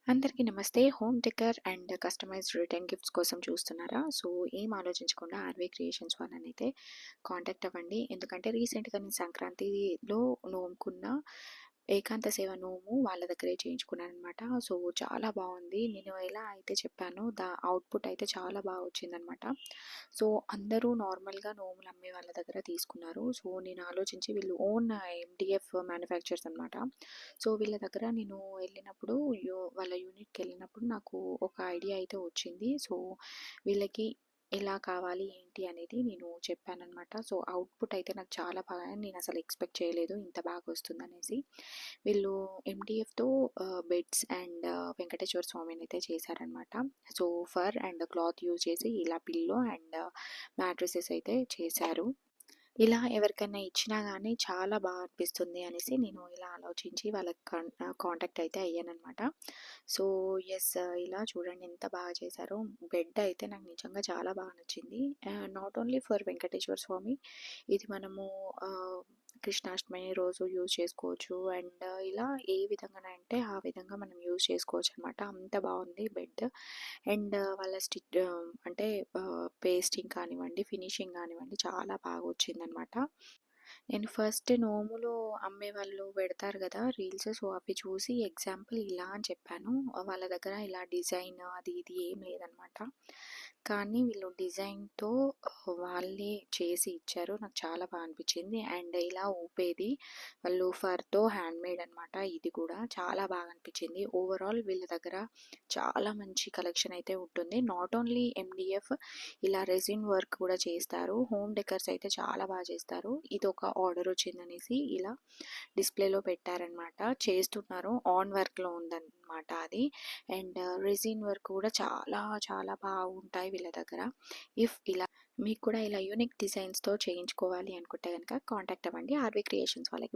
అందరికీ నమస్తే. Home decor and customized return gifts కోసం చూస్తున్నారా? సో, ఏం ఆలోచించకుండా ఆర్‌వీ క్రియేషన్స్ వాళ్ళనైతే కాంటాక్ట్ అవ్వండి. ఎందుకంటే రీసెంట్‌గా నేను సంక్రాంతిలో నోముకున్న ఏకాంత సేవ నోము వాళ్ళ దగ్గరే చేయించుకున్నాననమాట. సో, చాలా బావుంది. నేను ఎలా అయితే చెప్పానో అవుట్‌పుట్ అయితే చాలా బాగా వచ్చిందనమాట. సో, అందరూ నార్మల్‌గా నోములు అమ్మే వాళ్ళ దగ్గర తీసుకున్నారు. సో, నేను ఆలోచించి వీళ్ళు ఓన్ ఎండీఎఫ్ మ్యానుఫ్యాక్చరర్స్ అనమాట. సో, వీళ్ళ దగ్గర నేను వెళ్ళినప్పుడు వాళ్ళ యూనిట్‌కెళ్ళినప్పుడు నాకు ఒక ఐడియా అయితే వచ్చింది. సో, వీళ్ళకి ఎలా కావాలి ఏంటి అనేది నేను చెప్పాననమాట. సో, అవుట్‌పుట్ అయితే నాకు చాలా బాగా నేనసలు ఎక్స్‌పెక్ట్ చేయలేదు ఇంత బాగా వస్తుందనేసి. వీళ్ళు ఎండీఎఫ్‌తో బెడ్స్ అండ్ వెంకటేశ్వర స్వామినైతే చేశారనమాట. So, for and cloth use చేసి ఇలా పిల్లో అండ్ మ్యాట్రెసెస్ అయితే చేశారు. ఇలా ఎవరికైనా ఇచ్చినా గానీ చాలా బాగా అనిపిస్తుంది అనేసి నేను ఇలా ఆలోచించి వాళ్ళకి కాంటాక్ట్ అయితే అయ్యాననమాట. సో, యెస్, ఇలా చూడండి ఎంత బాగా చేశారో. బెడ్ అయితే నాకు నిజంగా చాలా బాగా నచ్చింది. నాట్ ఓన్లీ ఫర్ వెంకటేశ్వర స్వామి, ఇది మనము కృష్ణాష్టమి రోజు యూజ్ చేసుకోవచ్చు. అండ్ ఇలా ఏ విధంగానంటే ఆ విధంగా మనం యూజ్ చేసుకోవచ్చనమాట. అంత బాగుంది బెడ్. అండ్ వాళ్ళ అంటే పేస్టింగ్ కానివ్వండి, ఫినిషింగ్ కానివ్వండి చాలా బాగా వచ్చిందనమాట. నేను ఫస్ట్ నోములు అమ్మేవాళ్ళు పెడతారు కదా రీల్స్. సో, అవి చూసి ఎగ్జాంపుల్ ఇలా అని చెప్పాను. వాళ్ళ దగ్గర ఇలా డిజైన్ అది ఇది ఏం లేదనమాట. కానీ వీళ్ళు డిజైన్‌తో వాళ్ళే చేసి ఇచ్చారు. నాకు చాలా బాగా అనిపించింది. అండ్ ఇలా ఊపేది వాళ్ళు ఫర్‌తో హ్యాండ్‌మేడ్ అనమాట. ఇది కూడా చాలా బాగా అనిపించింది. ఓవరాల్ వీళ్ళ దగ్గర చాలా మంచి కలెక్షన్ అయితే ఉంటుంది. నాట్ ఓన్లీ ఎండీఎఫ్, ఇలా రెజిన్ వర్క్ కూడా చేస్తారు. హోమ్ డెకర్స్ అయితే చాలా బాగా చేస్తారు. ఇది ఒక ఆర్డర్ వచ్చిందనేసి ఇలా డిస్ప్లేలో పెట్టారనమాట. చేస్తున్నారు. ఆన్ వర్క్‌లో ఉందన్నమాట అది. అండ్ రెజిన్ వర్క్ కూడా చాలా చాలా బాగుంటాయి వీళ్ళ దగ్గర. ఇలా మీకు కూడా ఇలా యూనిక్ డిజైన్స్‌తో చేయించుకోవాలి అనుకుంటే గనక కాంటాక్ట్ అవ్వండి ఆర్‌వీ క్రియేషన్స్ వాళ్ళకి.